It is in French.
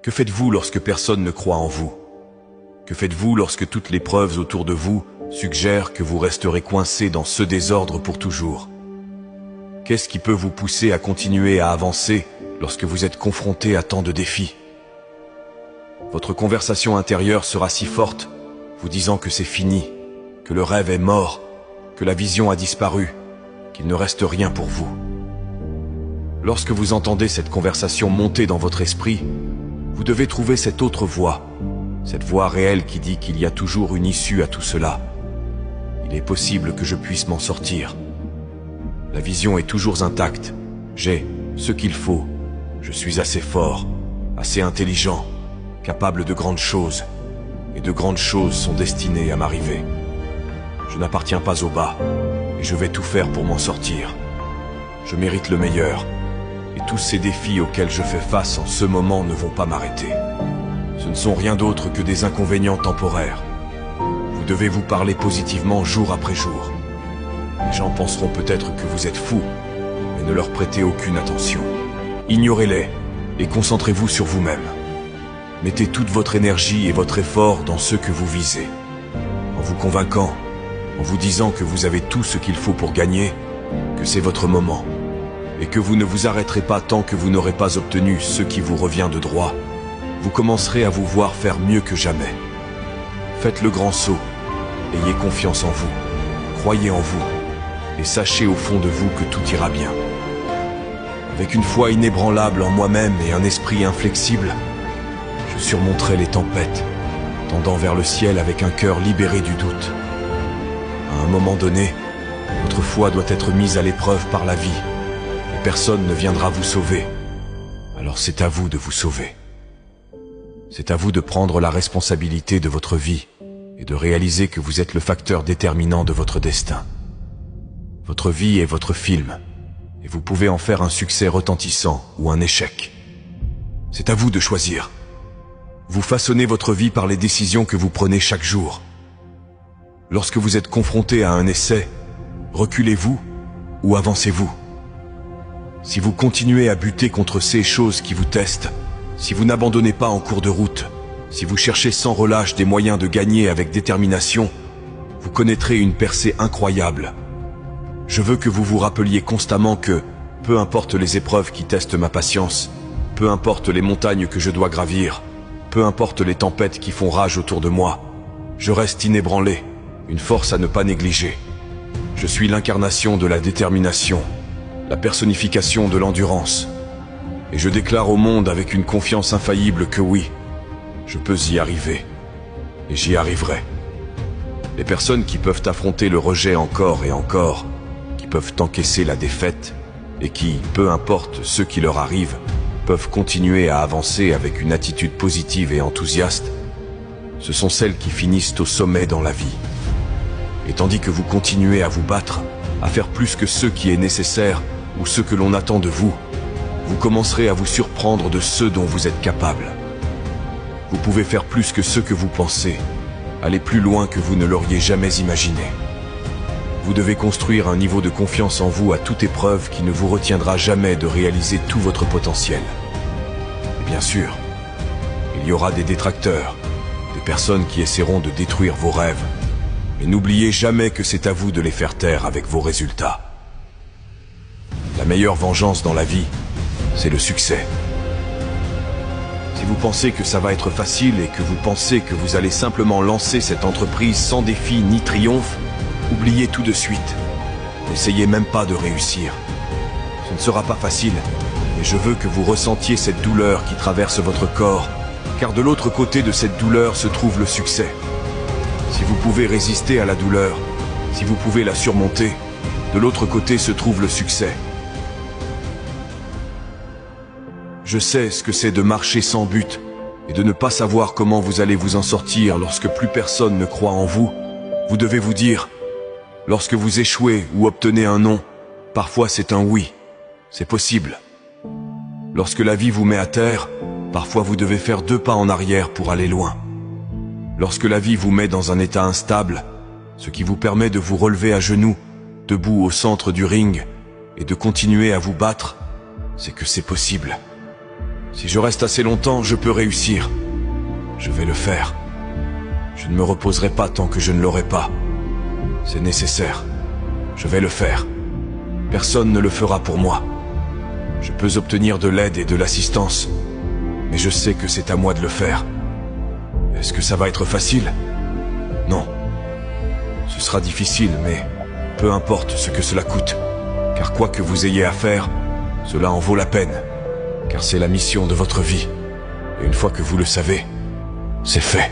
Que faites-vous lorsque personne ne croit en vous? Que faites-vous lorsque toutes les preuves autour de vous suggèrent que vous resterez coincé dans ce désordre pour toujours? Qu'est-ce qui peut vous pousser à continuer à avancer lorsque vous êtes confronté à tant de défis? Votre conversation intérieure sera si forte, vous disant que c'est fini, que le rêve est mort, que la vision a disparu, qu'il ne reste rien pour vous. Lorsque vous entendez cette conversation monter dans votre esprit, vous devez trouver cette autre voix, cette voix réelle qui dit qu'il y a toujours une issue à tout cela. Il est possible que je puisse m'en sortir. La vision est toujours intacte. J'ai ce qu'il faut. Je suis assez fort, assez intelligent, capable de grandes choses. Et de grandes choses sont destinées à m'arriver. Je n'appartiens pas au bas, et je vais tout faire pour m'en sortir. Je mérite le meilleur, et tous ces défis auxquels je fais face en ce moment ne vont pas m'arrêter. Ce ne sont rien d'autre que des inconvénients temporaires. Vous devez vous parler positivement jour après jour. Les gens penseront peut-être que vous êtes fou, mais ne leur prêtez aucune attention. Ignorez-les, et concentrez-vous sur vous-même. Mettez toute votre énergie et votre effort dans ce que vous visez. En vous convainquant, en vous disant que vous avez tout ce qu'il faut pour gagner, que c'est votre moment, et que vous ne vous arrêterez pas tant que vous n'aurez pas obtenu ce qui vous revient de droit, vous commencerez à vous voir faire mieux que jamais. Faites le grand saut, ayez confiance en vous, croyez en vous, et sachez au fond de vous que tout ira bien. Avec une foi inébranlable en moi-même et un esprit inflexible, je surmonterai les tempêtes, tendant vers le ciel avec un cœur libéré du doute. À un moment donné, votre foi doit être mise à l'épreuve par la vie, et personne ne viendra vous sauver. Alors c'est à vous de vous sauver. C'est à vous de prendre la responsabilité de votre vie et de réaliser que vous êtes le facteur déterminant de votre destin. Votre vie est votre film, et vous pouvez en faire un succès retentissant ou un échec. C'est à vous de choisir. Vous façonnez votre vie par les décisions que vous prenez chaque jour. Lorsque vous êtes confronté à un essai, reculez-vous ou avancez-vous? Si vous continuez à buter contre ces choses qui vous testent, si vous n'abandonnez pas en cours de route, si vous cherchez sans relâche des moyens de gagner avec détermination, vous connaîtrez une percée incroyable. Je veux que vous vous rappeliez constamment que, peu importe les épreuves qui testent ma patience, peu importe les montagnes que je dois gravir, peu importe les tempêtes qui font rage autour de moi, je reste inébranlé, une force à ne pas négliger. Je suis l'incarnation de la détermination, la personnification de l'endurance. Et je déclare au monde avec une confiance infaillible que oui, je peux y arriver. Et j'y arriverai. Les personnes qui peuvent affronter le rejet encore et encore, qui peuvent encaisser la défaite, et qui, peu importe ce qui leur arrive, peuvent continuer à avancer avec une attitude positive et enthousiaste, ce sont celles qui finissent au sommet dans la vie. Et tandis que vous continuez à vous battre, à faire plus que ce qui est nécessaire ou ce que l'on attend de vous, vous commencerez à vous surprendre de ce dont vous êtes capable. Vous pouvez faire plus que ce que vous pensez, aller plus loin que vous ne l'auriez jamais imaginé. Vous devez construire un niveau de confiance en vous à toute épreuve qui ne vous retiendra jamais de réaliser tout votre potentiel. Et bien sûr, il y aura des détracteurs, des personnes qui essaieront de détruire vos rêves. Mais n'oubliez jamais que c'est à vous de les faire taire avec vos résultats. La meilleure vengeance dans la vie, c'est le succès. Si vous pensez que ça va être facile et que vous pensez que vous allez simplement lancer cette entreprise sans défi ni triomphe, oubliez tout de suite. N'essayez même pas de réussir. Ce ne sera pas facile, mais je veux que vous ressentiez cette douleur qui traverse votre corps, car de l'autre côté de cette douleur se trouve le succès. Si vous pouvez résister à la douleur, si vous pouvez la surmonter, de l'autre côté se trouve le succès. Je sais ce que c'est de marcher sans but et de ne pas savoir comment vous allez vous en sortir lorsque plus personne ne croit en vous. Vous devez vous dire, lorsque vous échouez ou obtenez un non, parfois c'est un oui, c'est possible. Lorsque la vie vous met à terre, parfois vous devez faire 2 pas en arrière pour aller loin. Lorsque la vie vous met dans un état instable, ce qui vous permet de vous relever à genoux, debout au centre du ring, et de continuer à vous battre, c'est que c'est possible. Si je reste assez longtemps, je peux réussir. Je vais le faire. Je ne me reposerai pas tant que je ne l'aurai pas. C'est nécessaire. Je vais le faire. Personne ne le fera pour moi. Je peux obtenir de l'aide et de l'assistance, mais je sais que c'est à moi de le faire. Est-ce que ça va être facile? Non. Ce sera difficile, mais peu importe ce que cela coûte. Car quoi que vous ayez à faire, cela en vaut la peine. Car c'est la mission de votre vie. Et une fois que vous le savez, c'est fait.